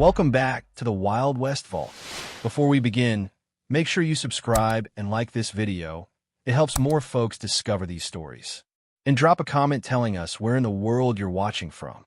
Welcome back to the Wild West Vault. Before we begin, make sure you subscribe and like this video. It helps more folks discover these stories. And drop a comment telling us where in the world you're watching from.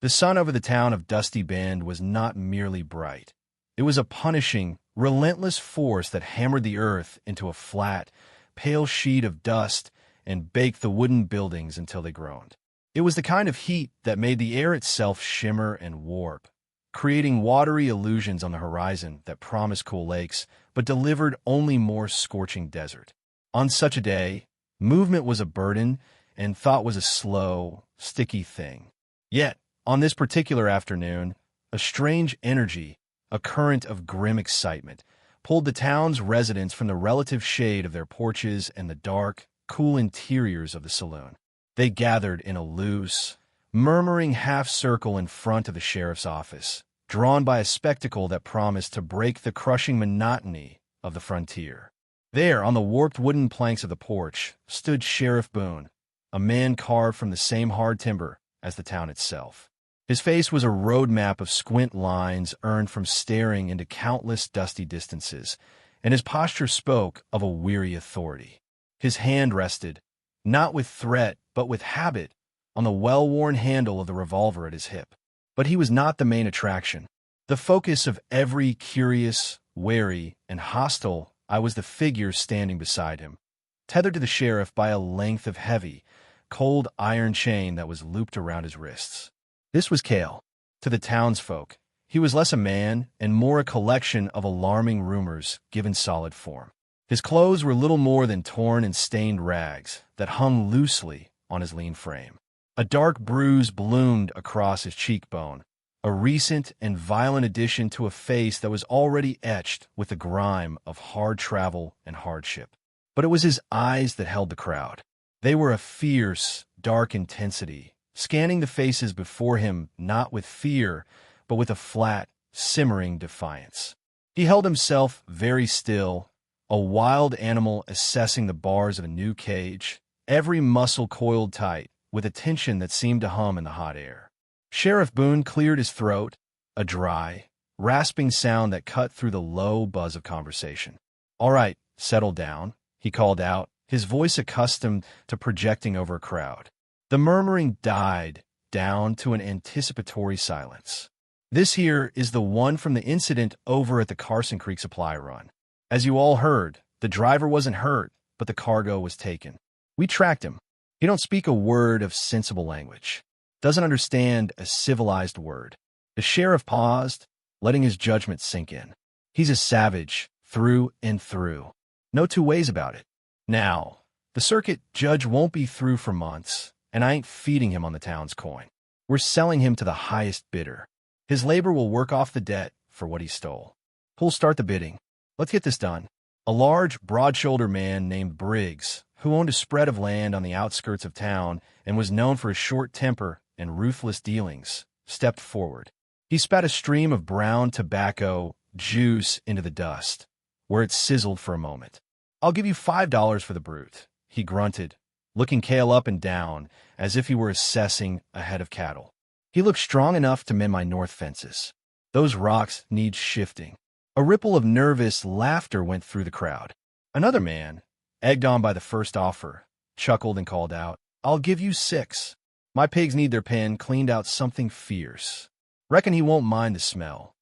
The sun over the town of Dusty Bend was not merely bright. It was a punishing, relentless force that hammered the earth into a flat, pale sheet of dust and baked the wooden buildings until they groaned. It was the kind of heat that made the air itself shimmer and warp, creating watery illusions on the horizon that promised cool lakes, but delivered only more scorching desert. On such a day, movement was a burden, and thought was a slow, sticky thing. Yet, on this particular afternoon, a strange energy, a current of grim excitement, pulled the town's residents from the relative shade of their porches and the dark, cool interiors of the saloon. They gathered in a loose, murmuring half-circle in front of the sheriff's office, drawn by a spectacle that promised to break the crushing monotony of the frontier. There, on the warped wooden planks of the porch, stood Sheriff Boone, a man carved from the same hard timber as the town itself. His face was a roadmap of squint lines earned from staring into countless dusty distances, and his posture spoke of a weary authority. His hand rested, not with threat, but with habit, on the well-worn handle of the revolver at his hip. But he was not the main attraction. The focus of every curious, wary, and hostile eye was the figure standing beside him, tethered to the sheriff by a length of heavy, cold iron chain that was looped around his wrists. This was Kael. To the townsfolk, he was less a man and more a collection of alarming rumors given solid form. His clothes were little more than torn and stained rags that hung loosely on his lean frame. A dark bruise bloomed across his cheekbone, a recent and violent addition to a face that was already etched with the grime of hard travel and hardship. But it was his eyes that held the crowd. They were a fierce, dark intensity, scanning the faces before him not with fear, but with a flat, simmering defiance. He held himself very still, a wild animal assessing the bars of a new cage, every muscle coiled tight, with a tension that seemed to hum in the hot air. Sheriff Boone cleared his throat, a dry, rasping sound that cut through the low buzz of conversation. "All right, settle down," he called out, his voice accustomed to projecting over a crowd. The murmuring died down to an anticipatory silence. "This here is the one from the incident over at the Carson Creek Supply Run. As you all heard, the driver wasn't hurt, but the cargo was taken. We tracked him. He don't speak a word of sensible language. Doesn't understand a civilized word." The sheriff paused, letting his judgment sink in. "He's a savage, through and through. No two ways about it. Now, the circuit judge won't be through for months, and I ain't feeding him on the town's coin. We're selling him to the highest bidder. His labor will work off the debt for what he stole. Who'll start the bidding? Let's get this done." A large, broad-shouldered man named Briggs, who owned a spread of land on the outskirts of town and was known for his short temper and ruthless dealings, stepped forward. He spat a stream of brown tobacco juice into the dust, where it sizzled for a moment. "I'll give you $5 for the brute," he grunted, looking Kael up and down as if he were assessing a head of cattle. "He looks strong enough to mend my north fences. Those rocks need shifting." A ripple of nervous laughter went through the crowd. Another man, egged on by the first offer, chuckled and called out, "I'll give you 6. My pigs need their pen cleaned out something fierce. Reckon he won't mind the smell."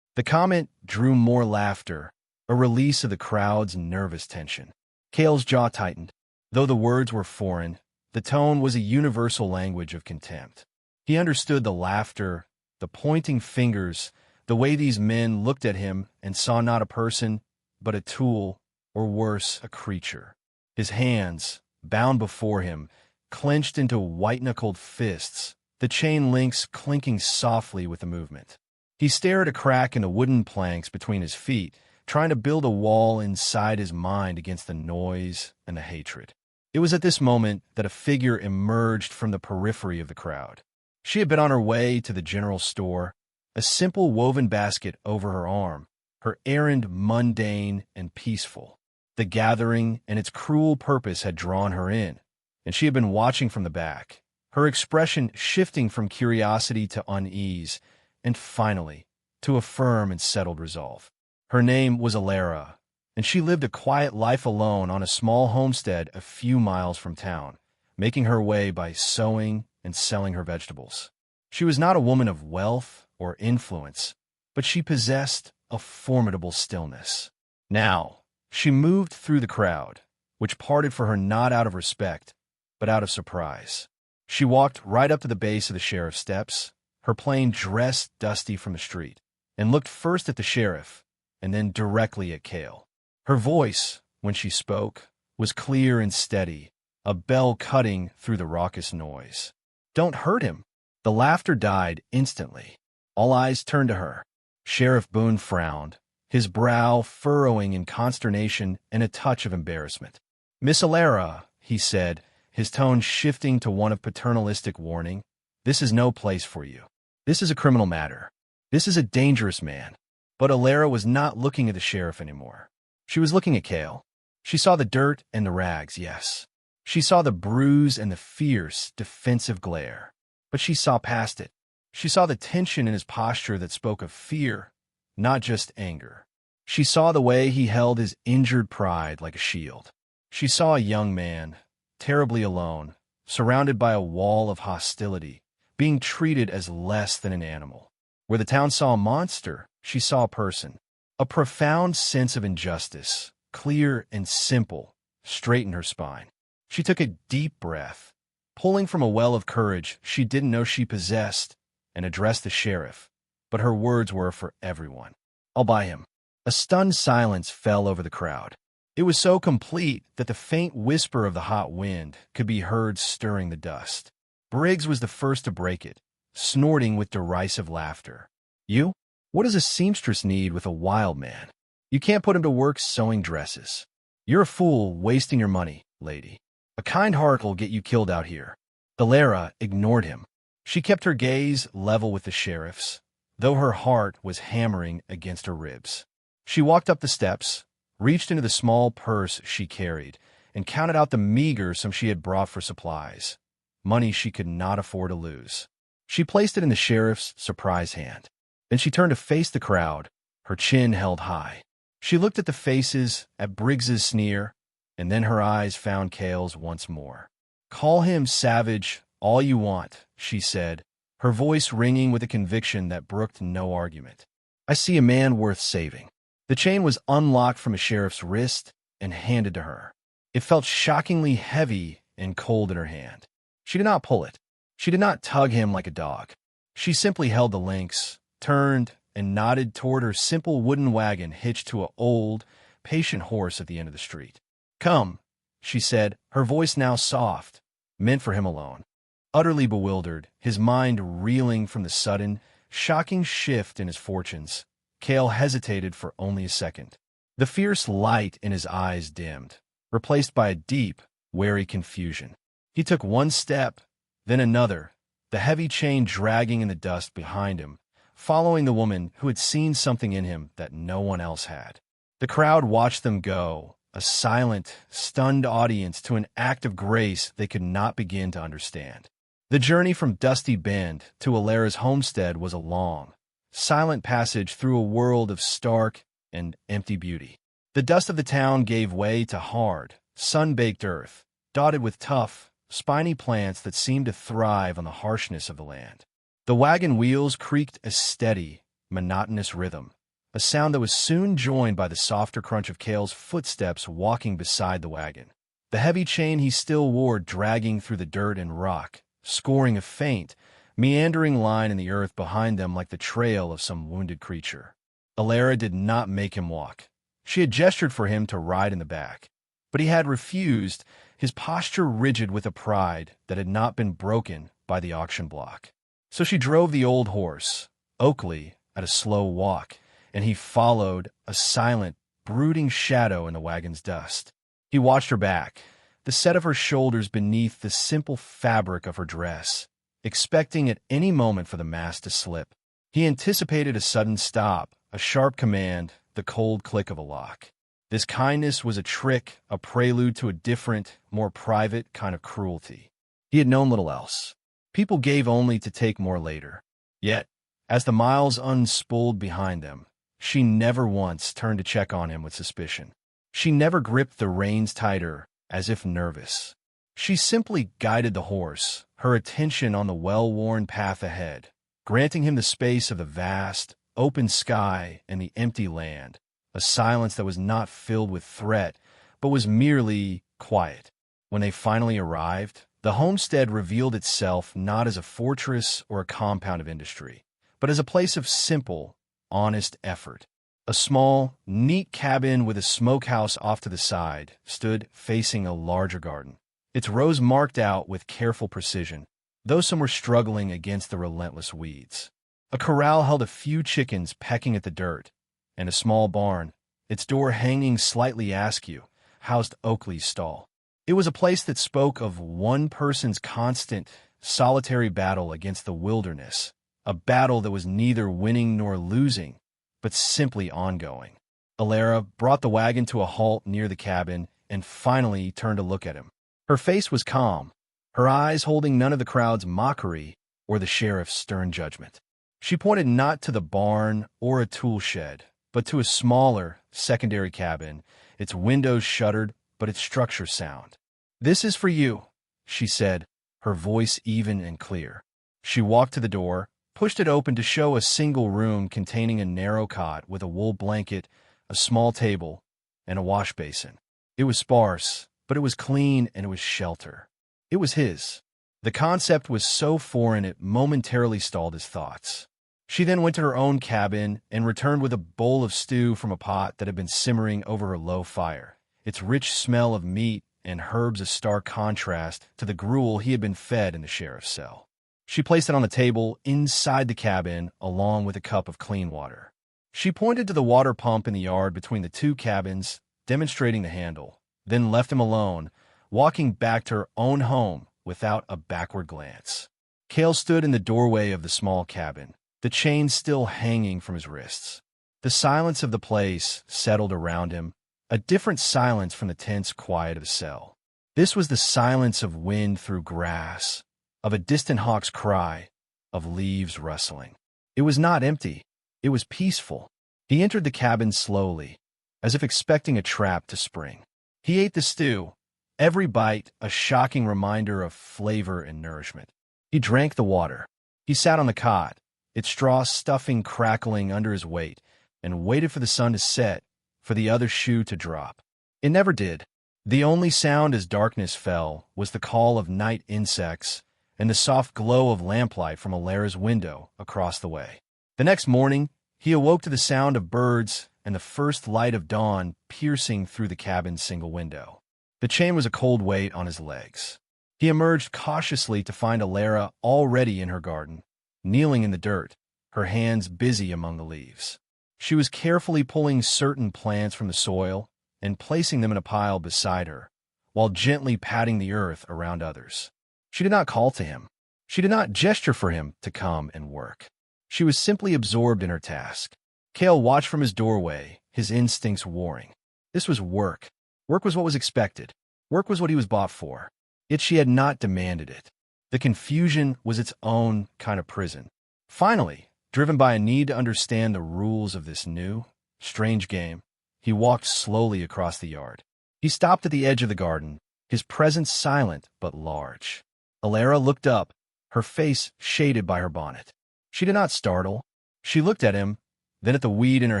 The comment drew more laughter, a release of the crowd's nervous tension. Kael's jaw tightened. Though the words were foreign, the tone was a universal language of contempt. He understood the laughter, the pointing fingers, the way these men looked at him and saw not a person, but a tool, or worse, a creature. His hands, bound before him, clenched into white-knuckled fists, the chain links clinking softly with the movement. He stared at a crack in the wooden planks between his feet, trying to build a wall inside his mind against the noise and the hatred. It was at this moment that a figure emerged from the periphery of the crowd. She had been on her way to the general store, a simple woven basket over her arm, her errand mundane and peaceful. The gathering and its cruel purpose had drawn her in, and she had been watching from the back, her expression shifting from curiosity to unease, and finally, to a firm and settled resolve. Her name was Elara, and she lived a quiet life alone on a small homestead a few miles from town, making her way by sowing and selling her vegetables. She was not a woman of wealth or influence, but she possessed a formidable stillness. Now, she moved through the crowd, which parted for her not out of respect, but out of surprise. She walked right up to the base of the sheriff's steps, her plain dress dusty from the street, and looked first at the sheriff and then directly at Kael. Her voice, when she spoke, was clear and steady, a bell cutting through the raucous noise. "Don't hurt him." The laughter died instantly. All eyes turned to her. Sheriff Boone frowned, his brow furrowing in consternation and a touch of embarrassment. "Miss Elara," he said, his tone shifting to one of paternalistic warning, "this is no place for you. This is a criminal matter. This is a dangerous man." But Elara was not looking at the sheriff anymore. She was looking at Kael. She saw the dirt and the rags, yes. She saw the bruise and the fierce, defensive glare. But she saw past it. She saw the tension in his posture that spoke of fear, not just anger. She saw the way he held his injured pride like a shield. She saw a young man, terribly alone, surrounded by a wall of hostility, being treated as less than an animal. Where the town saw a monster, she saw a person. A profound sense of injustice, clear and simple, straightened her spine. She took a deep breath, pulling from a well of courage she didn't know she possessed, and addressed the sheriff, but her words were for everyone. "I'll buy him." A stunned silence fell over the crowd. It was so complete that the faint whisper of the hot wind could be heard stirring the dust. Briggs was the first to break it, snorting with derisive laughter. "You? What does a seamstress need with a wild man? You can't put him to work sewing dresses. You're a fool wasting your money, lady. A kind heart will get you killed out here." Elara ignored him. She kept her gaze level with the sheriff's, though her heart was hammering against her ribs. She walked up the steps, reached into the small purse she carried, and counted out the meager sum she had brought for supplies, money she could not afford to lose. She placed it in the sheriff's surprised hand. Then she turned to face the crowd, her chin held high. She looked at the faces, at Briggs's sneer, and then her eyes found Kael's once more. "Call him savage all you want," she said, her voice ringing with a conviction that brooked no argument. "I see a man worth saving." The chain was unlocked from a sheriff's wrist and handed to her. It felt shockingly heavy and cold in her hand. She did not pull it. She did not tug him like a dog. She simply held the links, turned, and nodded toward her simple wooden wagon hitched to an old, patient horse at the end of the street. "Come," she said, her voice now soft, meant for him alone. Utterly bewildered, his mind reeling from the sudden, shocking shift in his fortunes, Kael hesitated for only a second. The fierce light in his eyes dimmed, replaced by a deep, wary confusion. He took one step, then another, the heavy chain dragging in the dust behind him, following the woman who had seen something in him that no one else had. The crowd watched them go, a silent, stunned audience to an act of grace they could not begin to understand. The journey from Dusty Bend to Elara's homestead was a long, silent passage through a world of stark and empty beauty. The dust of the town gave way to hard, sun-baked earth, dotted with tough, spiny plants that seemed to thrive on the harshness of the land. The wagon wheels creaked a steady, monotonous rhythm, a sound that was soon joined by the softer crunch of Kael's footsteps walking beside the wagon. The heavy chain he still wore dragging through the dirt and rock, scoring a faint, meandering line in the earth behind them like the trail of some wounded creature. Elara did not make him walk. She had gestured for him to ride in the back, but he had refused, his posture rigid with a pride that had not been broken by the auction block. So she drove the old horse, Oakley, at a slow walk, and he followed, a silent, brooding shadow in the wagon's dust. He watched her back, the set of her shoulders beneath the simple fabric of her dress, expecting at any moment for the mask to slip. He anticipated a sudden stop, a sharp command, the cold click of a lock. This kindness was a trick, a prelude to a different, more private kind of cruelty. He had known little else. People gave only to take more later. Yet, As the miles unspooled behind them, she never once turned to check on him with suspicion. She never gripped the reins tighter, as if nervous. She simply guided the horse, her attention on the well-worn path ahead, granting him the space of the vast, open sky and the empty land, a silence that was not filled with threat, but was merely quiet. When they finally arrived, the homestead revealed itself not as a fortress or a compound of industry, but as a place of simple, honest effort. A small, neat cabin with a smokehouse off to the side stood facing a larger garden, its rows marked out with careful precision, though some were struggling against the relentless weeds. A corral held a few chickens pecking at the dirt, and a small barn, its door hanging slightly askew, housed Oakley's stall. It was a place that spoke of one person's constant, solitary battle against the wilderness, a battle that was neither winning nor losing, but simply ongoing. Elara brought the wagon to a halt near the cabin and finally turned to look at him. Her face was calm, her eyes holding none of the crowd's mockery or the sheriff's stern judgment. She pointed not to the barn or a tool shed, but to a smaller, secondary cabin, its windows shuttered but its structure sound. "This is for you," she said, her voice even and clear. She walked to the door, pushed it open to show a single room containing a narrow cot with a wool blanket, a small table, and a wash basin. It was sparse, but it was clean and it was shelter. It was his. The concept was so foreign it momentarily stalled his thoughts. She then went to her own cabin and returned with a bowl of stew from a pot that had been simmering over her low fire, its rich smell of meat and herbs a stark contrast to the gruel he had been fed in the sheriff's cell. She placed it on the table inside the cabin along with a cup of clean water. She pointed to the water pump in the yard between the two cabins, demonstrating the handle, then left him alone, walking back to her own home without a backward glance. Kael stood in the doorway of the small cabin, the chain still hanging from his wrists. The silence of the place settled around him, a different silence from the tense quiet of the cell. This was the silence of wind through grass, of a distant hawk's cry, of leaves rustling. It was not empty. It was peaceful. He entered the cabin slowly, as if expecting a trap to spring. He ate the stew, every bite a shocking reminder of flavor and nourishment. He drank the water. He sat on the cot, its straw stuffing crackling under his weight, and waited for the sun to set, for the other shoe to drop. It never did. The only sound as darkness fell was the call of night insects and the soft glow of lamplight from Elara's window across the way. The next morning, he awoke to the sound of birds and the first light of dawn piercing through the cabin's single window. The chain was a cold weight on his legs. He emerged cautiously to find Elara already in her garden, kneeling in the dirt, her hands busy among the leaves. She was carefully pulling certain plants from the soil and placing them in a pile beside her, while gently patting the earth around others. She did not call to him. She did not gesture for him to come and work. She was simply absorbed in her task. Kael watched from his doorway, his instincts warring. This was work. Work was what was expected. Work was what he was bought for. Yet she had not demanded it. The confusion was its own kind of prison. Finally, driven by a need to understand the rules of this new, strange game, he walked slowly across the yard. He stopped at the edge of the garden, his presence silent but large. Elara looked up, her face shaded by her bonnet. She did not startle. She looked at him, then at the weed in her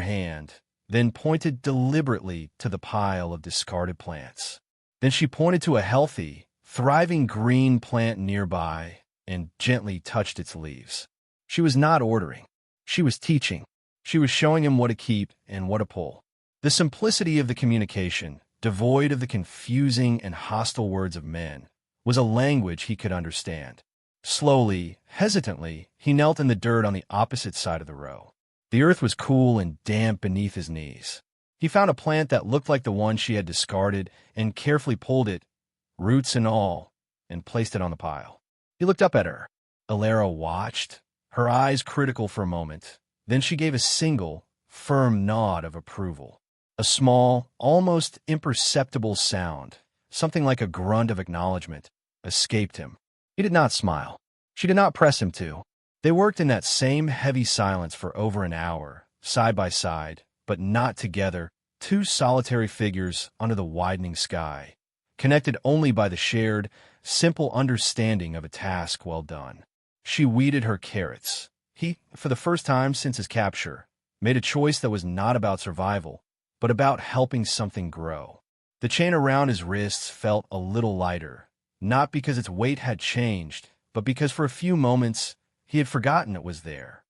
hand, then pointed deliberately to the pile of discarded plants. Then she pointed to a healthy, thriving green plant nearby and gently touched its leaves. She was not ordering. She was teaching. She was showing him what to keep and what to pull. The simplicity of the communication, devoid of the confusing and hostile words of men, was a language he could understand. Slowly, hesitantly, he knelt in the dirt on the opposite side of the row. The earth was cool and damp beneath his knees. He found a plant that looked like the one she had discarded and carefully pulled it, roots and all, and placed it on the pile. He looked up at her. Elara watched, her eyes critical for a moment. Then she gave a single, firm nod of approval. A small, almost imperceptible sound, something like a grunt of acknowledgement, escaped him. He did not smile. She did not press him to. They worked in that same heavy silence for over an hour, side by side, but not together, two solitary figures under the widening sky, connected only by the shared, simple understanding of a task well done. She weeded her carrots. He, for the first time since his capture, made a choice that was not about survival, but about helping something grow. The chain around his wrists felt a little lighter, not because its weight had changed, but because for a few moments he had forgotten it was there.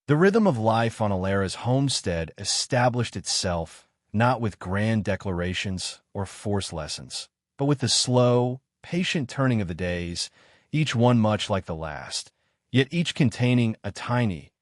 The rhythm of life on Elara's homestead established itself, not with grand declarations or force lessons, but with the slow, patient turning of the days, each one much like the last, yet each containing a tiny,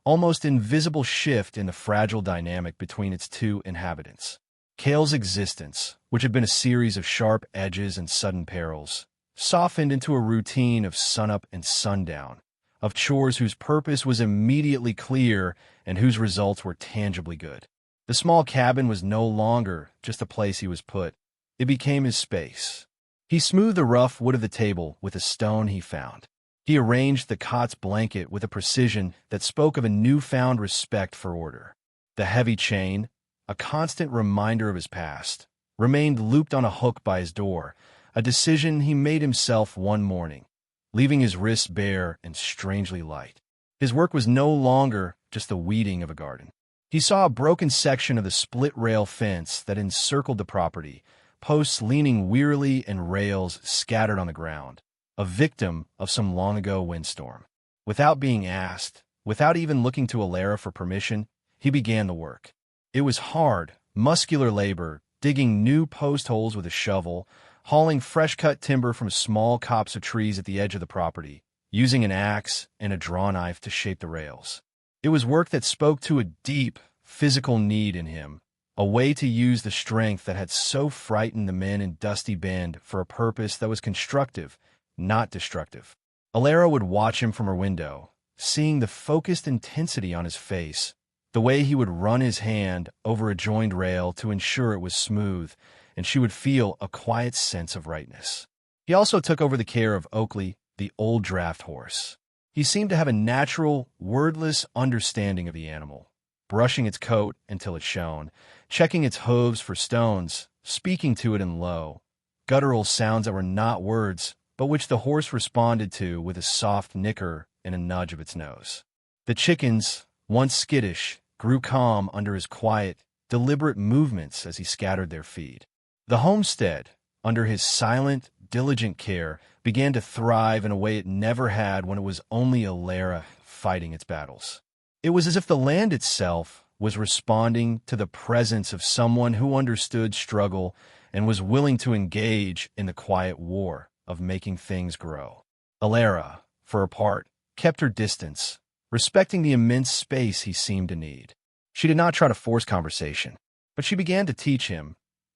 almost invisible shift in the fragile dynamic between its two inhabitants. Kael's existence, which had been a series of sharp edges and sudden perils, softened into a routine of sunup and sundown, of chores whose purpose was immediately clear and whose results were tangibly good. The small cabin was no longer just a place he was put. It became his space. He smoothed the rough wood of the table with a stone he found. He arranged the cot's blanket with a precision that spoke of a newfound respect for order. The heavy chain, a constant reminder of his past, remained looped on a hook by his door, a decision he made himself one morning, leaving his wrists bare and strangely light. His work was no longer just the weeding of a garden. He saw a broken section of the split-rail fence that encircled the property, posts leaning wearily and rails scattered on the ground, a victim of some long-ago windstorm. Without being asked, without even looking to Elara for permission, he began the work. It was hard, muscular labor, digging new post holes with a shovel, hauling fresh-cut timber from small copse of trees at the edge of the property, using an axe and a draw knife to shape the rails. It was work that spoke to a deep, physical need in him, a way to use the strength that had so frightened the men in Dusty Bend for a purpose that was constructive, not destructive. Elara would watch him from her window, seeing the focused intensity on his face, the way he would run his hand over a joined rail to ensure it was smooth, and she would feel a quiet sense of rightness. He also took over the care of Oakley, the old draft horse. He seemed to have a natural, wordless understanding of the animal, brushing its coat until it shone, checking its hooves for stones, speaking to it in low, guttural sounds that were not words, but which the horse responded to with a soft nicker and a nudge of its nose. The chickens, once skittish, grew calm under his quiet, deliberate movements as he scattered their feed. The homestead, under his silent, diligent care, began to thrive in a way it never had when it was only Elara fighting its battles. It was as if the land itself was responding to the presence of someone who understood struggle and was willing to engage in the quiet war of making things grow. Elara, for her part, kept her distance, respecting the immense space he seemed to need. She did not try to force conversation, but she began to teach him,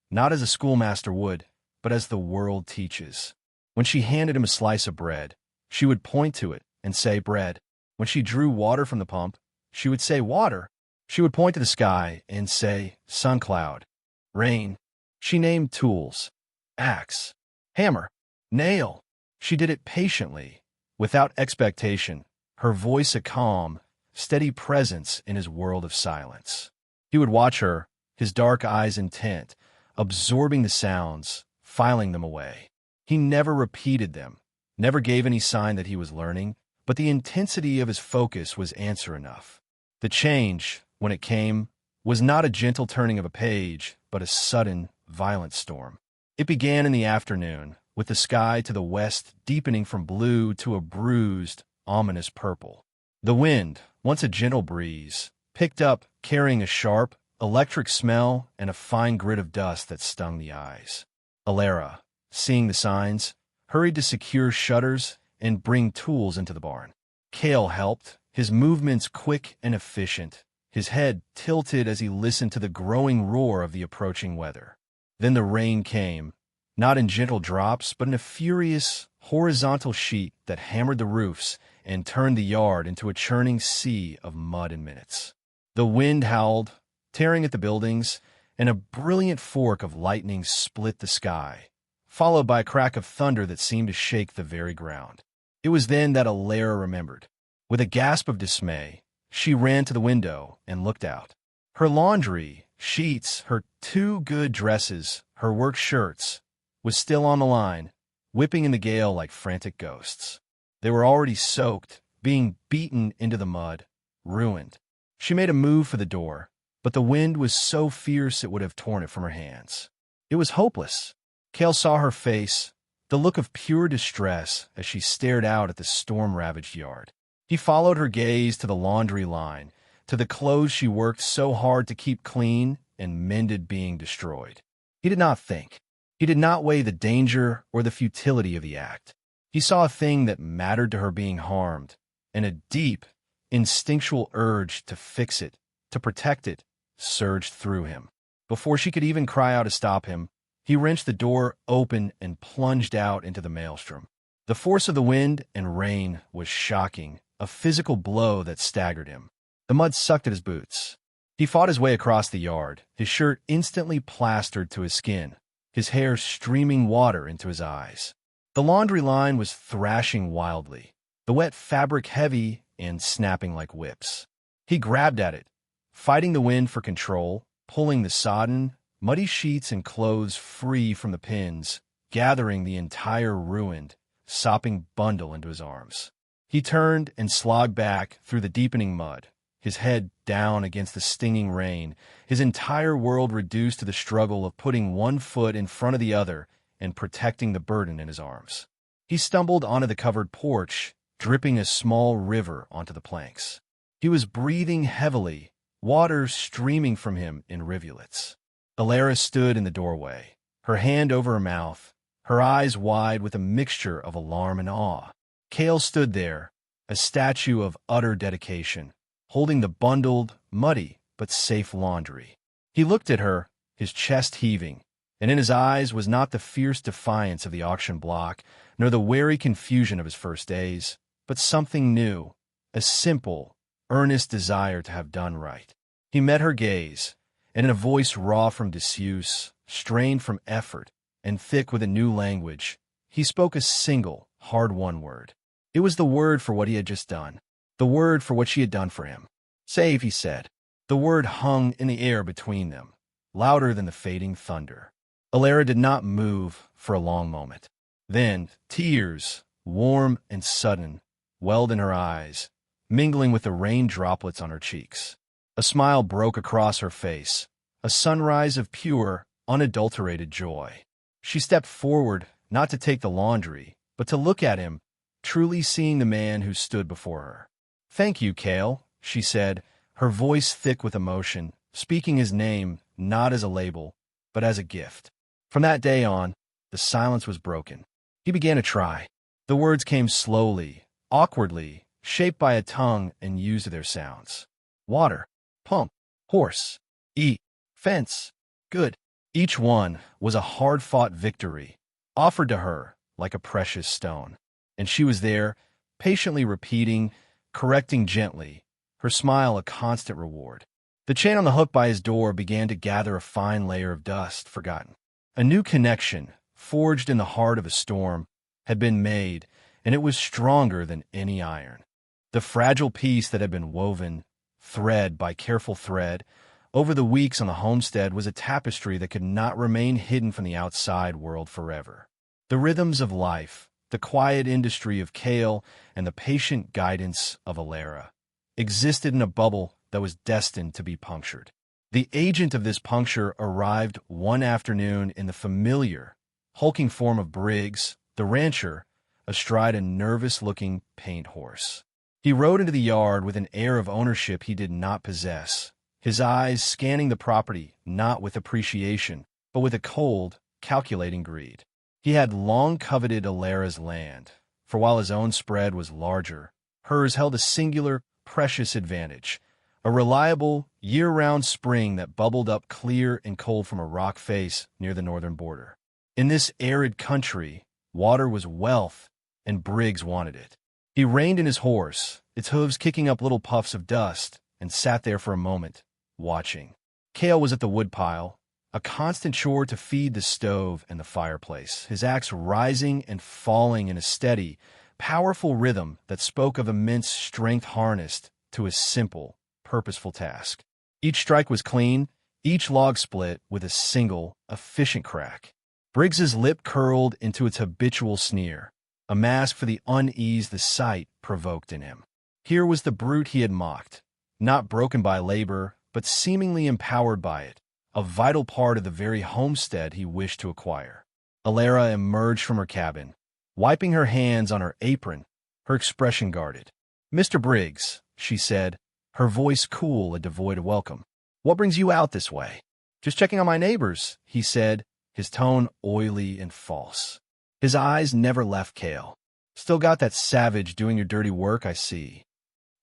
not as a schoolmaster would, but as the world teaches. When she handed him a slice of bread, she would point to it and say, "Bread." When she drew water from the pump, she would say, "Water." She would point to the sky and say, "Sun cloud." "Rain." She named tools, axe, hammer, nail. She did it patiently, without expectation, her voice a calm, steady presence in his world of silence. He would watch her, his dark eyes intent, absorbing the sounds, filing them away. He never repeated them, never gave any sign that he was learning, but the intensity of his focus was answer enough. The change, when it came, was not a gentle turning of a page, but a sudden, violent storm. It began in the afternoon, with the sky to the west deepening from blue to a bruised, ominous purple. The wind, once a gentle breeze, picked up, carrying a sharp, electric smell and a fine grit of dust that stung the eyes. Elara, seeing the signs, hurried to secure shutters and bring tools into the barn. Kael helped, his movements quick and efficient, his head tilted as he listened to the growing roar of the approaching weather. Then the rain came, not in gentle drops, but in a furious, horizontal sheet that hammered the roofs and turned the yard into a churning sea of mud in minutes. The wind howled, tearing at the buildings, and a brilliant fork of lightning split the sky, followed by a crack of thunder that seemed to shake the very ground. It was then that Elara remembered. With a gasp of dismay, she ran to the window and looked out. Her laundry, sheets, her 2 good dresses, her work shirts, was still on the line, whipping in the gale like frantic ghosts. They were already soaked, being beaten into the mud, ruined. She made a move for the door, but the wind was so fierce it would have torn it from her hands. It was hopeless. Kael saw her face, the look of pure distress as she stared out at the storm-ravaged yard. He followed her gaze to the laundry line, to the clothes she worked so hard to keep clean and mended being destroyed. He did not think. He did not weigh the danger or the futility of the act. He saw a thing that mattered to her being harmed, and a deep, instinctual urge to fix it, to protect it, surged through him. Before she could even cry out to stop him, he wrenched the door open and plunged out into the maelstrom. The force of the wind and rain was shocking, a physical blow that staggered him. The mud sucked at his boots. He fought his way across the yard, his shirt instantly plastered to his skin, his hair streaming water into his eyes. The laundry line was thrashing wildly, the wet fabric heavy and snapping like whips. He grabbed at it, fighting the wind for control, pulling the sodden, muddy sheets and clothes free from the pins, gathering the entire ruined, sopping bundle into his arms. He turned and slogged back through the deepening mud, his head down against the stinging rain, his entire world reduced to the struggle of putting one foot in front of the other and protecting the burden in his arms. He stumbled onto the covered porch, dripping a small river onto the planks. He was breathing heavily, water streaming from him in rivulets. Elara stood in the doorway, her hand over her mouth, her eyes wide with a mixture of alarm and awe. Kael stood there, a statue of utter dedication, holding the bundled, muddy, but safe laundry. He looked at her, his chest heaving, and in his eyes was not the fierce defiance of the auction block, nor the wary confusion of his first days, but something new, a simple, earnest desire to have done right. He met her gaze, and in a voice raw from disuse, strained from effort, and thick with a new language, he spoke a single, hard-won word. It was the word for what he had just done, the word for what she had done for him. Save, he said. The word hung in the air between them, louder than the fading thunder. Elara did not move for a long moment. Then, tears, warm and sudden, welled in her eyes, mingling with the rain droplets on her cheeks. A smile broke across her face, a sunrise of pure, unadulterated joy. She stepped forward, not to take the laundry, but to look at him, truly seeing the man who stood before her. "Thank you, Kael," she said, her voice thick with emotion, speaking his name not as a label, but as a gift. From that day on, the silence was broken. He began to try. The words came slowly, awkwardly, shaped by a tongue and used their sounds. Water, pump, horse, eat, fence, good. Each one was a hard-fought victory, offered to her like a precious stone. And she was there, patiently repeating, correcting gently, her smile a constant reward. The chain on the hook by his door began to gather a fine layer of dust, forgotten. A new connection, forged in the heart of a storm, had been made, and it was stronger than any iron. The fragile piece that had been woven, thread by careful thread, over the weeks on the homestead was a tapestry that could not remain hidden from the outside world forever. The rhythms of life, the quiet industry of Kael, and the patient guidance of Elara existed in a bubble that was destined to be punctured. The agent of this puncture arrived one afternoon in the familiar, hulking form of Briggs, the rancher, astride a nervous-looking paint horse. He rode into the yard with an air of ownership he did not possess, his eyes scanning the property not with appreciation, but with a cold, calculating greed. He had long coveted Elara's land, for while his own spread was larger, hers held a singular, precious advantage, a reliable, year-round spring that bubbled up clear and cold from a rock face near the northern border. In this arid country, water was wealth, and Briggs wanted it. He reined in his horse, its hooves kicking up little puffs of dust, and sat there for a moment, watching. Kael was at the woodpile, a constant chore to feed the stove and the fireplace, his axe rising and falling in a steady, powerful rhythm that spoke of immense strength harnessed to a simple, purposeful task. Each strike was clean, each log split with a single, efficient crack. Briggs's lip curled into its habitual sneer, a mask for the unease the sight provoked in him. Here was the brute he had mocked, not broken by labor, but seemingly empowered by it, a vital part of the very homestead he wished to acquire. Elara emerged from her cabin, wiping her hands on her apron, her expression guarded. "Mr. Briggs," she said, her voice cool and devoid of welcome. "What brings you out this way?" "Just checking on my neighbors," he said, his tone oily and false. His eyes never left Kael. "Still got that savage doing your dirty work, I see."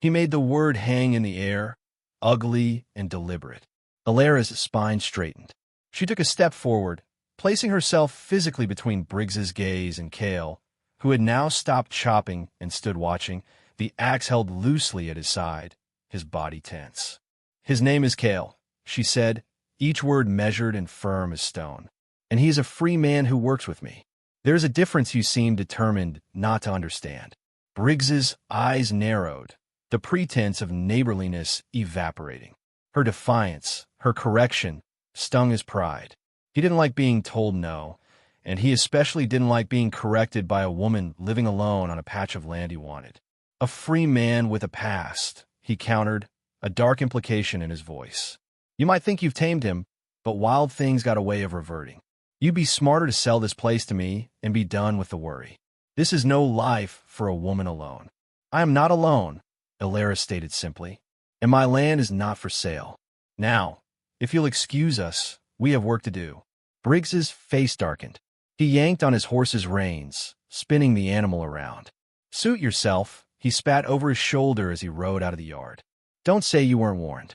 He made the word hang in the air, ugly and deliberate. Elara's spine straightened. She took a step forward, placing herself physically between Briggs's gaze and Kael, who had now stopped chopping and stood watching, the axe held loosely at his side, his body tense. "His name is Kael," she said, each word measured and firm as stone. "And he is a free man who works with me. There is a difference you seem determined not to understand." Briggs's eyes narrowed, the pretense of neighborliness evaporating. Her defiance, her correction, stung his pride. He didn't like being told no, and he especially didn't like being corrected by a woman living alone on a patch of land he wanted. "A free man with a past," he countered, a dark implication in his voice. "You might think you've tamed him, but wild things got a way of reverting. You'd be smarter to sell this place to me and be done with the worry. This is no life for a woman alone." "I am not alone," Elara stated simply, "and my land is not for sale. Now, if you'll excuse us, we have work to do." Briggs's face darkened. He yanked on his horse's reins, spinning the animal around. "Suit yourself," he spat over his shoulder as he rode out of the yard. "Don't say you weren't warned."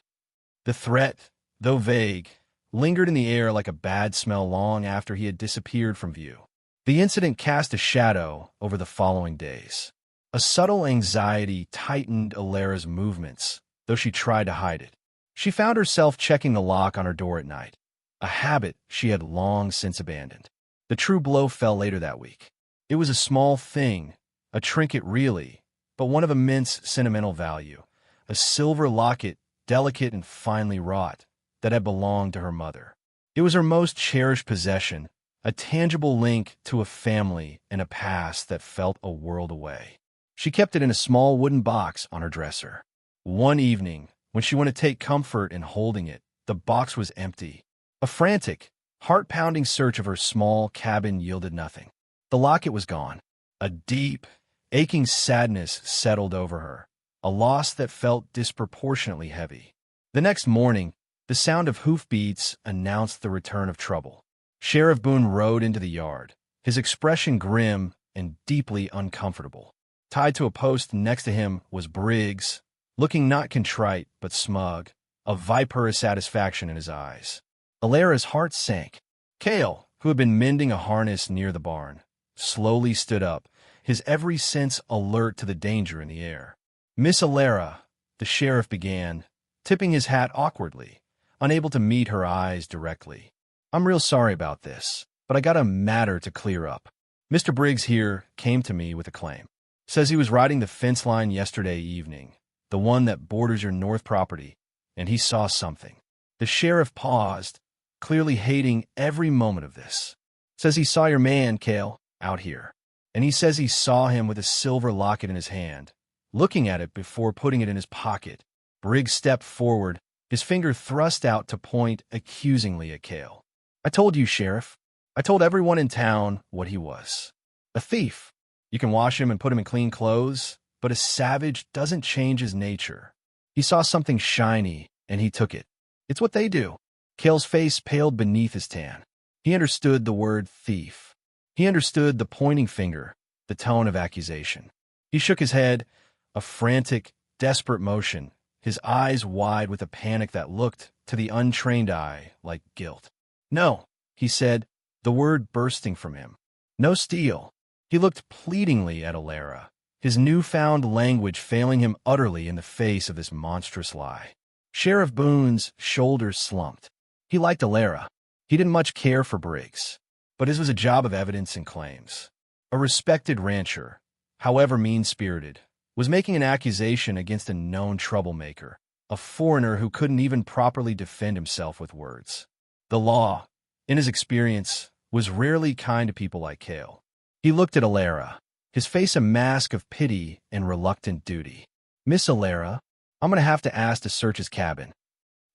The threat, though vague, lingered in the air like a bad smell long after he had disappeared from view. The incident cast a shadow over the following days. A subtle anxiety tightened Elara's movements, though she tried to hide it. She found herself checking the lock on her door at night, a habit she had long since abandoned. The true blow fell later that week. It was a small thing, a trinket really, but one of immense sentimental value, a silver locket, delicate and finely wrought, that had belonged to her mother. It was her most cherished possession, a tangible link to a family and a past that felt a world away. She kept it in a small wooden box on her dresser. One evening, when she went to take comfort in holding it, the box was empty. A frantic, heart-pounding search of her small cabin yielded nothing. The locket was gone. A deep, aching sadness settled over her, a loss that felt disproportionately heavy. The next morning, the sound of hoofbeats announced the return of trouble. Sheriff Boone rode into the yard, his expression grim and deeply uncomfortable. Tied to a post next to him was Briggs, looking not contrite but smug, a viperous satisfaction in his eyes. Elara's heart sank. Kael, who had been mending a harness near the barn, slowly stood up, his every sense alert to the danger in the air. "Miss Elara," the sheriff began, tipping his hat awkwardly, unable to meet her eyes directly. "I'm real sorry about this, but I got a matter to clear up. Mr. Briggs here came to me with a claim. Says he was riding the fence line yesterday evening, the one that borders your north property, and he saw something." The sheriff paused, clearly hating every moment of this. "Says he saw your man, Kael, out here. And he says he saw him with a silver locket in his hand, looking at it before putting it in his pocket." Briggs stepped forward, his finger thrust out to point accusingly at Kael. "I told you, Sheriff. I told everyone in town what he was. A thief. You can wash him and put him in clean clothes, but a savage doesn't change his nature. He saw something shiny, and he took it. It's what they do." Kael's face paled beneath his tan. He understood the word thief. He understood the pointing finger, the tone of accusation. He shook his head, a frantic, desperate motion, his eyes wide with a panic that looked, to the untrained eye, like guilt. "No," he said, the word bursting from him. "No steal." He looked pleadingly at Elara, his newfound language failing him utterly in the face of this monstrous lie. Sheriff Boone's shoulders slumped. He liked Elara. He didn't much care for Briggs, but his was a job of evidence and claims. A respected rancher, however mean-spirited, was making an accusation against a known troublemaker, a foreigner who couldn't even properly defend himself with words. The law, in his experience, was rarely kind to people like Kael. He looked at Elara, his face a mask of pity and reluctant duty. "Miss Elara, I'm going to have to ask to search his cabin."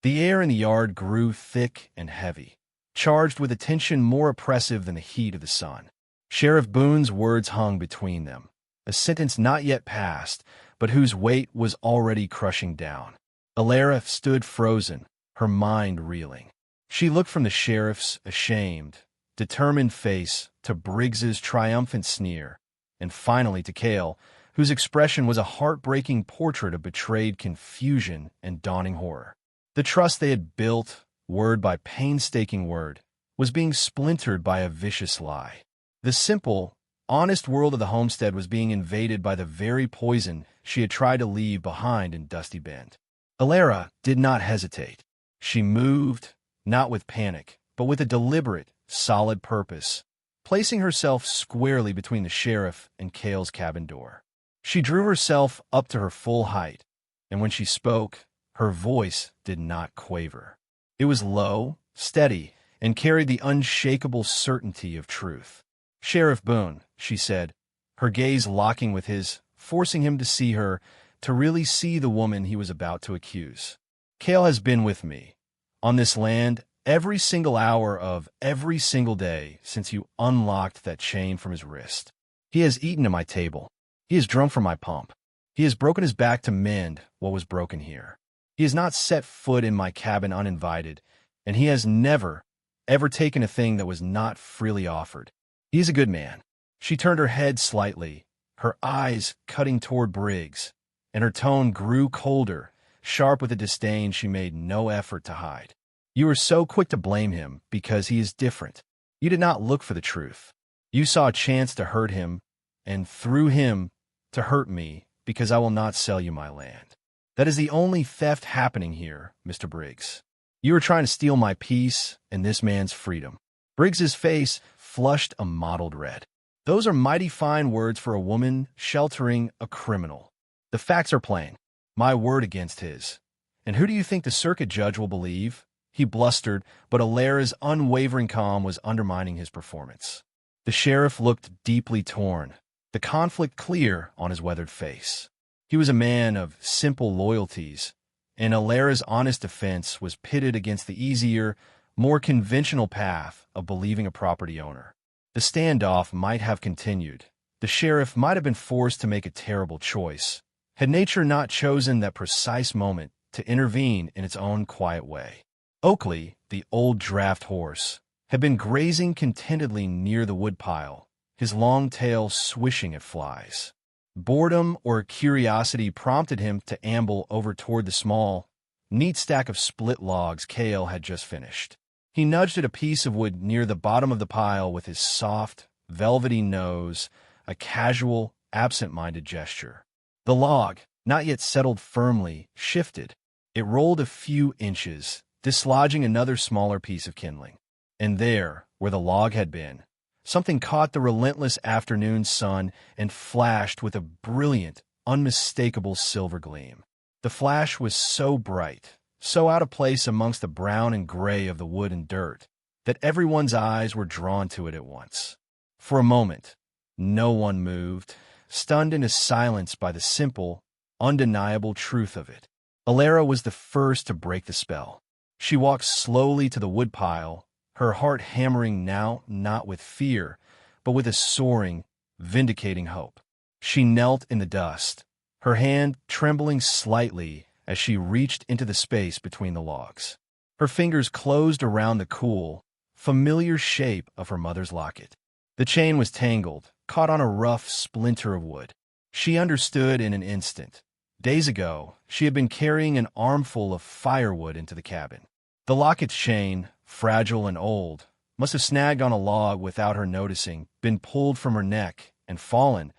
The air in the yard grew thick and heavy, charged with a tension more oppressive than the heat of the sun. Sheriff Boone's words hung between them, a sentence not yet passed, but whose weight was already crushing down. Elara stood frozen, her mind reeling. She looked from the sheriff's ashamed, determined face to Briggs's triumphant sneer, and finally to Kael, whose expression was a heartbreaking portrait of betrayed confusion and dawning horror. The trust they had built, word by painstaking word, was being splintered by a vicious lie. The simple, honest world of the homestead was being invaded by the very poison she had tried to leave behind in Dusty Bend. Elara did not hesitate. She moved, not with panic, but with a deliberate, solid purpose, placing herself squarely between the sheriff and Kael's cabin door. She drew herself up to her full height, and when she spoke, her voice did not quaver. It was low, steady, and carried the unshakable certainty of truth. "Sheriff Boone," she said, her gaze locking with his, forcing him to see her, to really see the woman he was about to accuse. "Kael has been with me, on this land, every single hour of every single day since you unlocked that chain from his wrist. He has eaten at my table. He has drunk from my pump. He has broken his back to mend what was broken here. He has not set foot in my cabin uninvited, and he has never, ever taken a thing that was not freely offered. He is a good man." She turned her head slightly, her eyes cutting toward Briggs, and her tone grew colder, sharp with a disdain she made no effort to hide. "You were so quick to blame him because he is different. You did not look for the truth. You saw a chance to hurt him, and through him, to hurt me, because I will not sell you my land. That is the only theft happening here, Mr. Briggs. You are trying to steal my peace and this man's freedom." Briggs's face flushed a mottled red. "Those are mighty fine words for a woman sheltering a criminal. The facts are plain. My word against his. And who do you think the circuit judge will believe?" He blustered, but Elara's unwavering calm was undermining his performance. The sheriff looked deeply torn, the conflict clear on his weathered face. He was a man of simple loyalties, and Elara's honest defense was pitted against the easier, more conventional path of believing a property owner. The standoff might have continued. The sheriff might have been forced to make a terrible choice, had nature not chosen that precise moment to intervene in its own quiet way. Oakley, the old draft horse, had been grazing contentedly near the woodpile, his long tail swishing at flies. Boredom or curiosity prompted him to amble over toward the small, neat stack of split logs Kael had just finished. He nudged at a piece of wood near the bottom of the pile with his soft, velvety nose, a casual, absent-minded gesture. The log, not yet settled firmly, shifted. It rolled a few inches, dislodging another smaller piece of kindling. And there, where the log had been, something caught the relentless afternoon sun and flashed with a brilliant, unmistakable silver gleam. The flash was so bright, so out of place amongst the brown and gray of the wood and dirt, that everyone's eyes were drawn to it at once. For a moment, no one moved, stunned into silence by the simple, undeniable truth of it. Elara was the first to break the spell. She walked slowly to the woodpile, her heart hammering now not with fear, but with a soaring, vindicating hope. She knelt in the dust, her hand trembling slightly as she reached into the space between the logs. Her fingers closed around the cool, familiar shape of her mother's locket. The chain was tangled, caught on a rough splinter of wood. She understood in an instant. Days ago, she had been carrying an armful of firewood into the cabin. The locket's chain, fragile and old, must have snagged on a log without her noticing, been pulled from her neck, and fallen,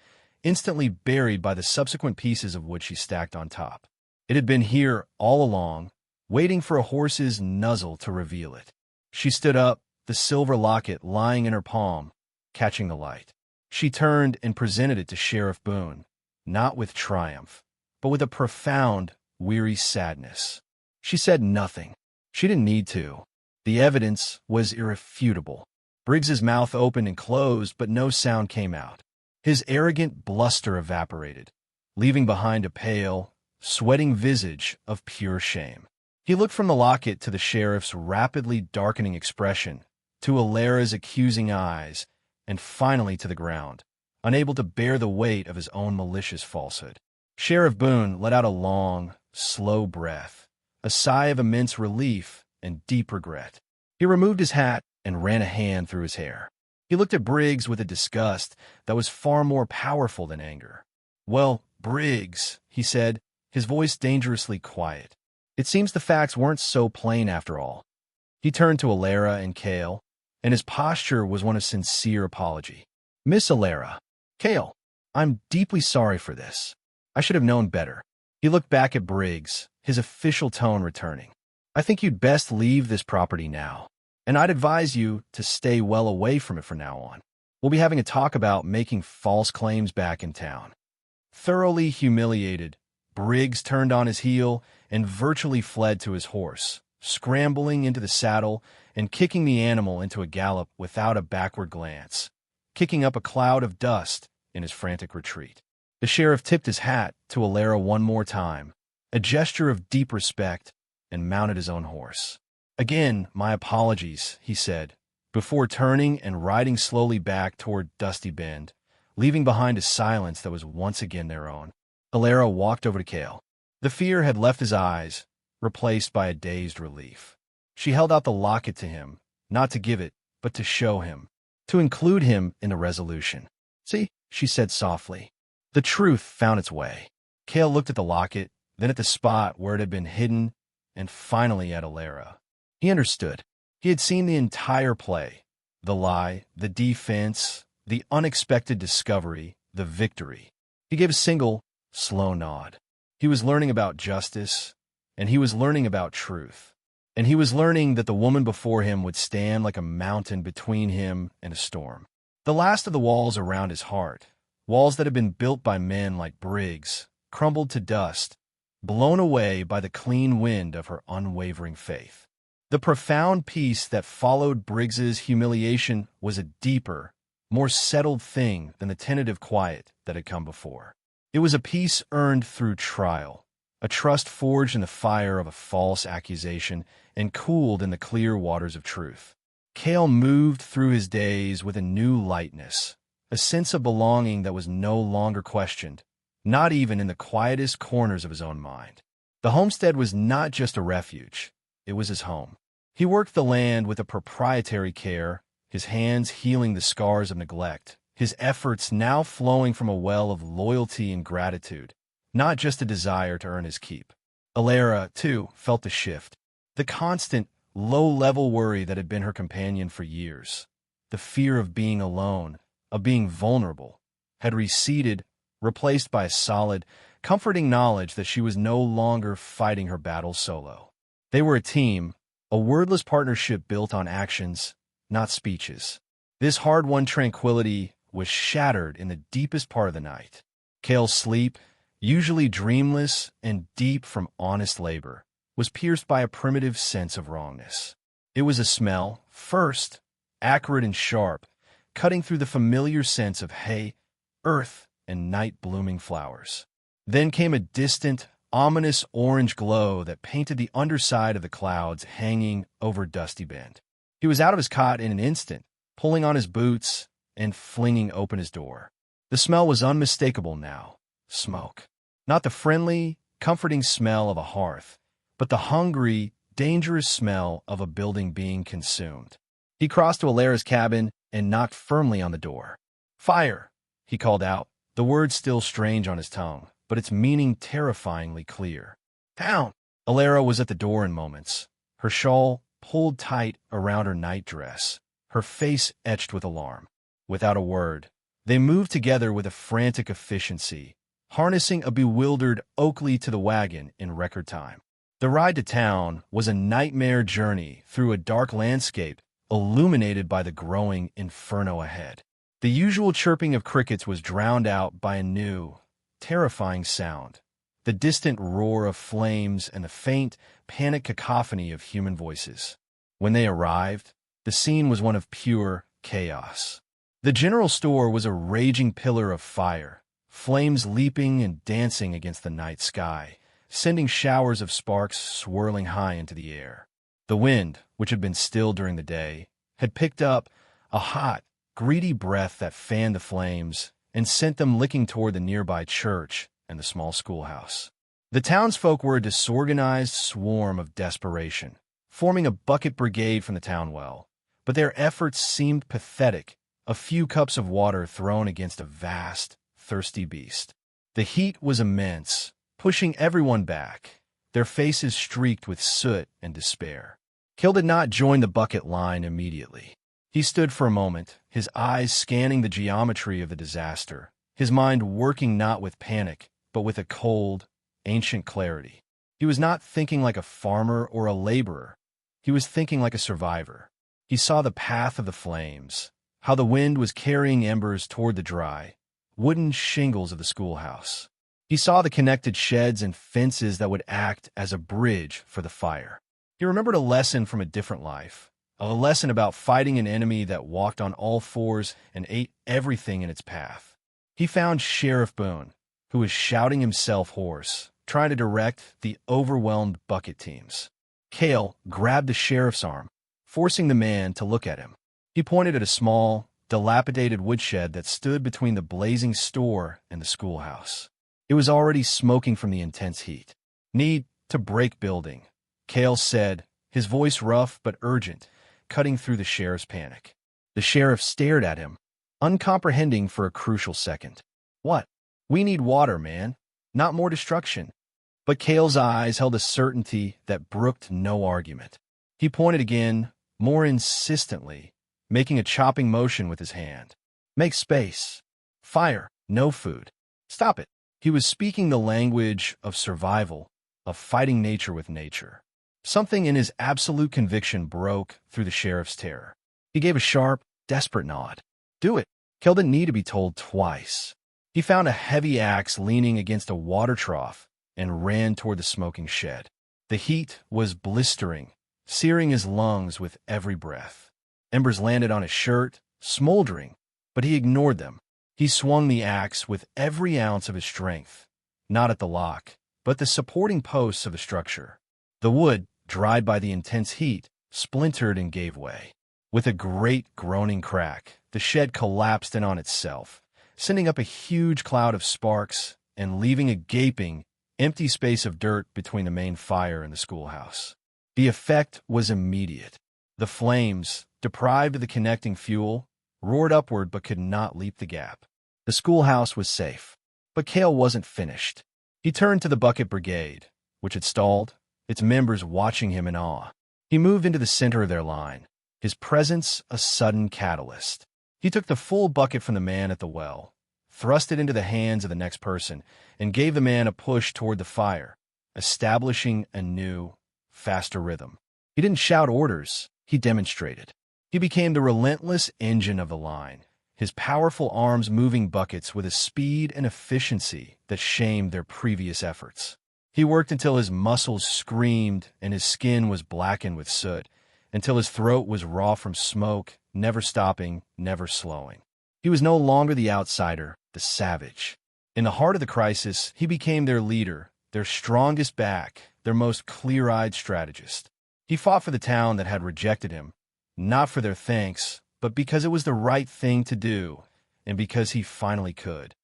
instantly buried by the subsequent pieces of wood she stacked on top. It had been here all along, waiting for a horse's nuzzle to reveal it. She stood up, the silver locket lying in her palm, catching the light. She turned and presented it to Sheriff Boone, not with triumph, but with a profound, weary sadness. She said nothing. She didn't need to. The evidence was irrefutable. Briggs's mouth opened and closed, but no sound came out. His arrogant bluster evaporated, leaving behind a pale, sweating visage of pure shame. He looked from the locket to the sheriff's rapidly darkening expression, to Elara's accusing eyes, and finally to the ground, unable to bear the weight of his own malicious falsehood. Sheriff Boone let out a long, slow breath, a sigh of immense relief and deep regret. He removed his hat and ran a hand through his hair. He looked at Briggs with a disgust that was far more powerful than anger. "Well, Briggs," he said, his voice dangerously quiet. "It seems the facts weren't so plain after all." He turned to Elara and Kael, and his posture was one of sincere apology. "Miss Elara, Kael, I'm deeply sorry for this. I should have known better." He looked back at Briggs, his official tone returning. "I think you'd best leave this property now, and I'd advise you to stay well away from it from now on. We'll be having a talk about making false claims back in town." Thoroughly humiliated, Briggs turned on his heel and virtually fled to his horse, scrambling into the saddle and kicking the animal into a gallop without a backward glance, kicking up a cloud of dust in his frantic retreat. The sheriff tipped his hat to Elara one more time, a gesture of deep respect, and mounted his own horse. "Again, my apologies," he said, before turning and riding slowly back toward Dusty Bend, leaving behind a silence that was once again their own. Elara walked over to Kael. The fear had left his eyes, replaced by a dazed relief. She held out the locket to him, not to give it, but to show him, to include him in the resolution. "See," she said softly. The truth found its way. Kael looked at the locket, then at the spot where it had been hidden, and finally at Elara. He understood. He had seen the entire play, the lie, the defense, the unexpected discovery, the victory. He gave a single, slow nod. He was learning about justice, and he was learning about truth. And he was learning that the woman before him would stand like a mountain between him and a storm. The last of the walls around his heart, walls that had been built by men like Briggs, crumbled to dust, blown away by the clean wind of her unwavering faith. The profound peace that followed Briggs's humiliation was a deeper, more settled thing than the tentative quiet that had come before. It was a peace earned through trial, a trust forged in the fire of a false accusation and cooled in the clear waters of truth. Kael moved through his days with a new lightness, a sense of belonging that was no longer questioned, not even in the quietest corners of his own mind. The homestead was not just a refuge, it was his home. He worked the land with a proprietary care, his hands healing the scars of neglect, his efforts now flowing from a well of loyalty and gratitude, not just a desire to earn his keep. Elara, too, felt the shift, the constant, low-level worry that had been her companion for years. The fear of being alone, of being vulnerable, had receded, replaced by a solid, comforting knowledge that she was no longer fighting her battle solo. They were a team, a wordless partnership built on actions, not speeches. This hard-won tranquility was shattered in the deepest part of the night. Kael's sleep, usually dreamless and deep from honest labor, was pierced by a primitive sense of wrongness. It was a smell, first, acrid and sharp, cutting through the familiar sense of hay, earth, and night-blooming flowers. Then came a distant, ominous orange glow that painted the underside of the clouds hanging over Dusty Bend. He was out of his cot in an instant, pulling on his boots and flinging open his door. The smell was unmistakable now. Smoke. Not the friendly, comforting smell of a hearth, but the hungry, dangerous smell of a building being consumed. He crossed to Elara's cabin and knocked firmly on the door. "Fire!" he called out, the word still strange on his tongue, but its meaning terrifyingly clear. "Down!" Elara was at the door in moments, her shawl pulled tight around her nightdress, her face etched with alarm. Without a word, they moved together with a frantic efficiency, harnessing a bewildered Oakley to the wagon in record time. The ride to town was a nightmare journey through a dark landscape illuminated by the growing inferno ahead. The usual chirping of crickets was drowned out by a new, terrifying sound, the distant roar of flames and the faint, panic cacophony of human voices. When they arrived, the scene was one of pure chaos. The general store was a raging pillar of fire, flames leaping and dancing against the night sky, sending showers of sparks swirling high into the air. The wind, which had been still during the day, had picked up a hot, greedy breath that fanned the flames and sent them licking toward the nearby church and the small schoolhouse. The townsfolk were a disorganized swarm of desperation, forming a bucket brigade from the town well, but their efforts seemed pathetic, a few cups of water thrown against a vast, thirsty beast. The heat was immense, pushing everyone back, their faces streaked with soot and despair. Kael did not join the bucket line immediately. He stood for a moment, his eyes scanning the geometry of the disaster, his mind working not with panic, but with a cold, ancient clarity. He was not thinking like a farmer or a laborer. He was thinking like a survivor. He saw the path of the flames, how the wind was carrying embers toward the dry, wooden shingles of the schoolhouse. He saw the connected sheds and fences that would act as a bridge for the fire. He remembered a lesson from a different life. A lesson about fighting an enemy that walked on all fours and ate everything in its path. He found Sheriff Boone, who was shouting himself hoarse, trying to direct the overwhelmed bucket teams. Kael grabbed the sheriff's arm, forcing the man to look at him. He pointed at a small, dilapidated woodshed that stood between the blazing store and the schoolhouse. It was already smoking from the intense heat. "Need to break building," Kael said, his voice rough but urgent, cutting through the sheriff's panic. The sheriff stared at him, uncomprehending for a crucial second. "What? We need water, man, not more destruction." But Kael's eyes held a certainty that brooked no argument. He pointed again, more insistently, making a chopping motion with his hand. "Make space. Fire, no food. Stop it." He was speaking the language of survival, of fighting nature with nature. Something in his absolute conviction broke through the sheriff's terror. He gave a sharp, desperate nod. "Do it." Kael didn't need to be told twice. He found a heavy axe leaning against a water trough and ran toward the smoking shed. The heat was blistering, searing his lungs with every breath. Embers landed on his shirt, smoldering, but he ignored them. He swung the axe with every ounce of his strength, not at the lock, but the supporting posts of the structure. The wood, dried by the intense heat, splintered and gave way. With a great groaning crack, the shed collapsed in on itself, sending up a huge cloud of sparks and leaving a gaping, empty space of dirt between the main fire and the schoolhouse. The effect was immediate. The flames, deprived of the connecting fuel, roared upward but could not leap the gap. The schoolhouse was safe, but Kael wasn't finished. He turned to the bucket brigade, which had stalled, its members watching him in awe. He moved into the center of their line, his presence a sudden catalyst. He took the full bucket from the man at the well, thrust it into the hands of the next person, and gave the man a push toward the fire, establishing a new, faster rhythm. He didn't shout orders, he demonstrated. He became the relentless engine of the line, his powerful arms moving buckets with a speed and efficiency that shamed their previous efforts. He worked until his muscles screamed and his skin was blackened with soot, until his throat was raw from smoke, never stopping, never slowing. He was no longer the outsider, the savage. In the heart of the crisis, he became their leader, their strongest back, their most clear-eyed strategist. He fought for the town that had rejected him, not for their thanks, but because it was the right thing to do, and because he finally could.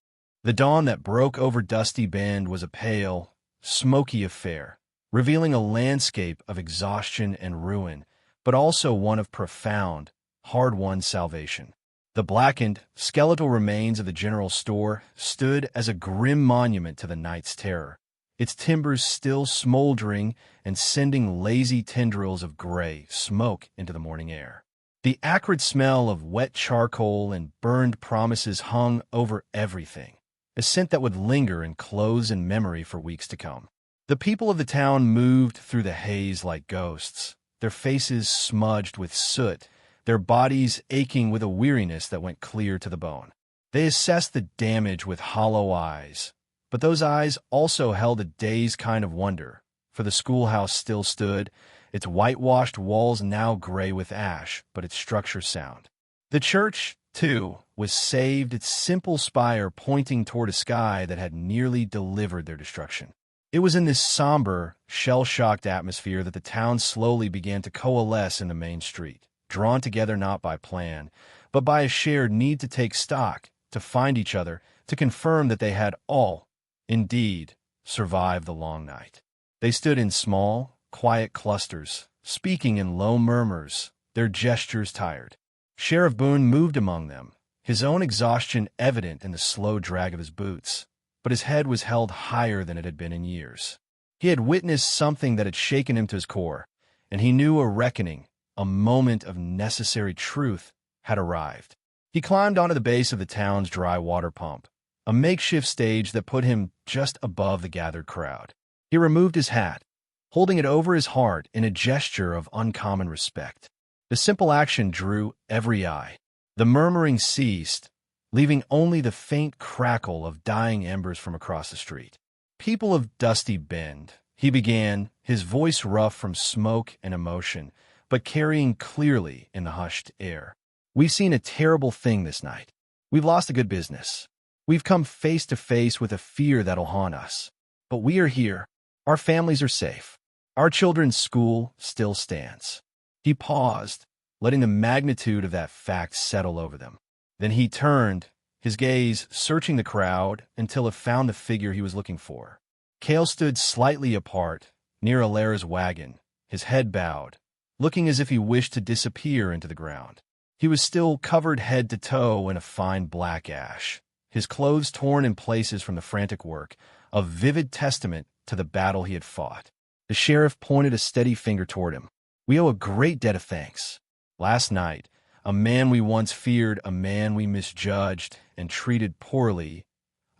The dawn that broke over Dusty Bend was a pale, smoky affair, revealing a landscape of exhaustion and ruin, but also one of profound, hard-won salvation. The blackened, skeletal remains of the general store stood as a grim monument to the night's terror, its timbers still smoldering and sending lazy tendrils of gray smoke into the morning air. The acrid smell of wet charcoal and burned promises hung over everything, a scent that would linger in clothes and memory for weeks to come. The people of the town moved through the haze like ghosts, their faces smudged with soot, their bodies aching with a weariness that went clear to the bone. They assessed the damage with hollow eyes, but those eyes also held a dazed kind of wonder, for the schoolhouse still stood, its whitewashed walls now gray with ash, but its structure sound. The church, too, was saved, its simple spire pointing toward a sky that had nearly delivered their destruction. It was in this somber, shell-shocked atmosphere that the town slowly began to coalesce in the main street, drawn together not by plan, but by a shared need to take stock, to find each other, to confirm that they had all, indeed, survived the long night. They stood in small, quiet clusters, speaking in low murmurs, their gestures tired. Sheriff Boone moved among them, his own exhaustion evident in the slow drag of his boots, but his head was held higher than it had been in years. He had witnessed something that had shaken him to his core, and he knew a reckoning, a moment of necessary truth, had arrived. He climbed onto the base of the town's dry water pump, a makeshift stage that put him just above the gathered crowd. He removed his hat, holding it over his heart in a gesture of uncommon respect. The simple action drew every eye. The murmuring ceased, leaving only the faint crackle of dying embers from across the street. "People of Dusty Bend," he began, his voice rough from smoke and emotion, but carrying clearly in the hushed air. "We've seen a terrible thing this night. We've lost a good business. We've come face to face with a fear that'll haunt us. But we are here. Our families are safe. Our children's school still stands." He paused, letting the magnitude of that fact settle over them. Then he turned, his gaze searching the crowd until it found the figure he was looking for. Kael stood slightly apart, near Elara's wagon, his head bowed, looking as if he wished to disappear into the ground. He was still covered head to toe in a fine black ash, his clothes torn in places from the frantic work, a vivid testament to the battle he had fought. The sheriff pointed a steady finger toward him. "We owe a great debt of thanks. Last night, a man we once feared, a man we misjudged and treated poorly,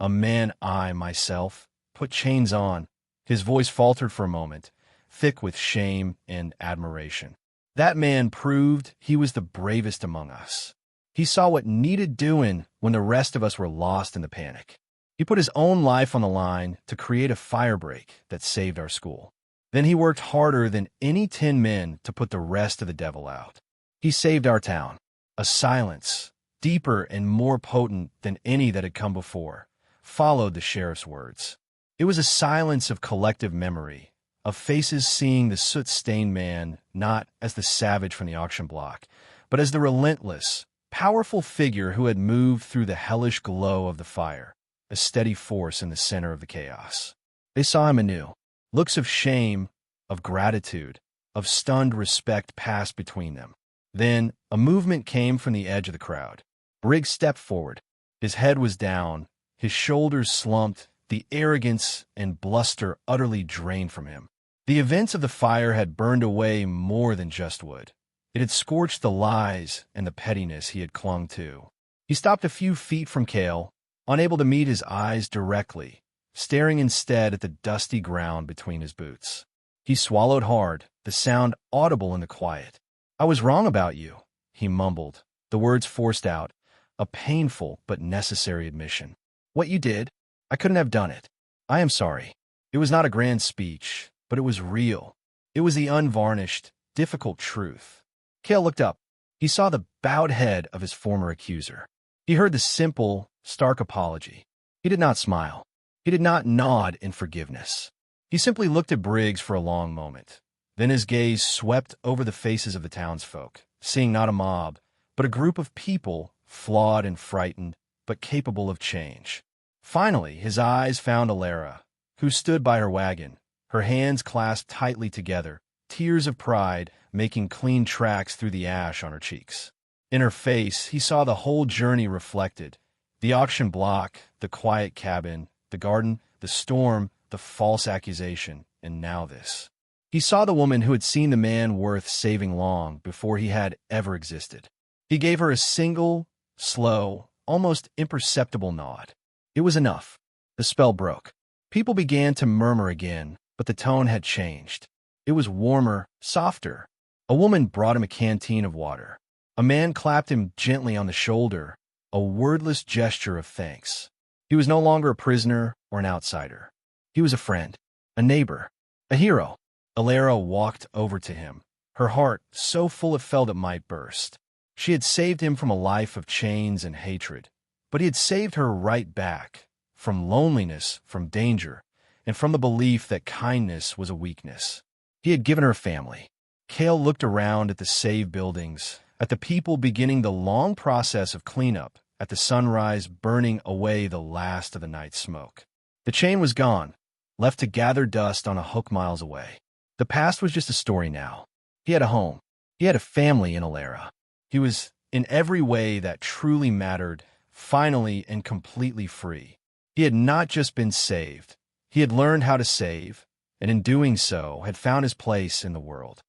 a man I, myself, put chains on." His voice faltered for a moment, thick with shame and admiration. "That man proved he was the bravest among us. He saw what needed doing when the rest of us were lost in the panic. He put his own life on the line to create a firebreak that saved our school. Then he worked harder than any 10 men to put the rest of the devil out. He saved our town. A silence, deeper and more potent than any that had come before, followed the sheriff's words. It was a silence of collective memory, of faces seeing the soot-stained man not as the savage from the auction block, but as the relentless, powerful figure who had moved through the hellish glow of the fire, a steady force in the center of the chaos. They saw him anew. Looks of shame, of gratitude, of stunned respect passed between them. Then a movement came from the edge of the crowd. Briggs stepped forward. His head was down, his shoulders slumped, the arrogance and bluster utterly drained from him. The events of the fire had burned away more than just wood. It had scorched the lies and the pettiness he had clung to. He stopped a few feet from Kael, unable to meet his eyes directly, staring instead at the dusty ground between his boots. He swallowed hard, the sound audible in the quiet. "I was wrong about you," he mumbled, the words forced out, a painful but necessary admission. "What you did, I couldn't have done it. I am sorry." It was not a grand speech, but it was real. It was the unvarnished, difficult truth. Kael looked up. He saw the bowed head of his former accuser. He heard the simple, stark apology. He did not smile. He did not nod in forgiveness. He simply looked at Briggs for a long moment. Then his gaze swept over the faces of the townsfolk, seeing not a mob, but a group of people, flawed and frightened, but capable of change. Finally, his eyes found Elara, who stood by her wagon, her hands clasped tightly together, tears of pride making clean tracks through the ash on her cheeks. In her face, he saw the whole journey reflected: the auction block, the quiet cabin, the garden, the storm, the false accusation, and now this. He saw the woman who had seen the man worth saving long before he had ever existed. He gave her a single, slow, almost imperceptible nod. It was enough. The spell broke. People began to murmur again, but the tone had changed. It was warmer, softer. A woman brought him a canteen of water. A man clapped him gently on the shoulder, a wordless gesture of thanks. He was no longer a prisoner or an outsider. He was a friend, a neighbor, a hero. Elara walked over to him, her heart so full it felt it might burst. She had saved him from a life of chains and hatred, but he had saved her right back, from loneliness, from danger, and from the belief that kindness was a weakness. He had given her family. Kael looked around at the saved buildings, at the people beginning the long process of cleanup, at the sunrise burning away the last of the night's smoke. The chain was gone, left to gather dust on a hook miles away. The past was just a story now. He had a home. He had a family in Elara. He was, in every way that truly mattered, finally and completely free. He had not just been saved. He had learned how to save, and in doing so had found his place in the world.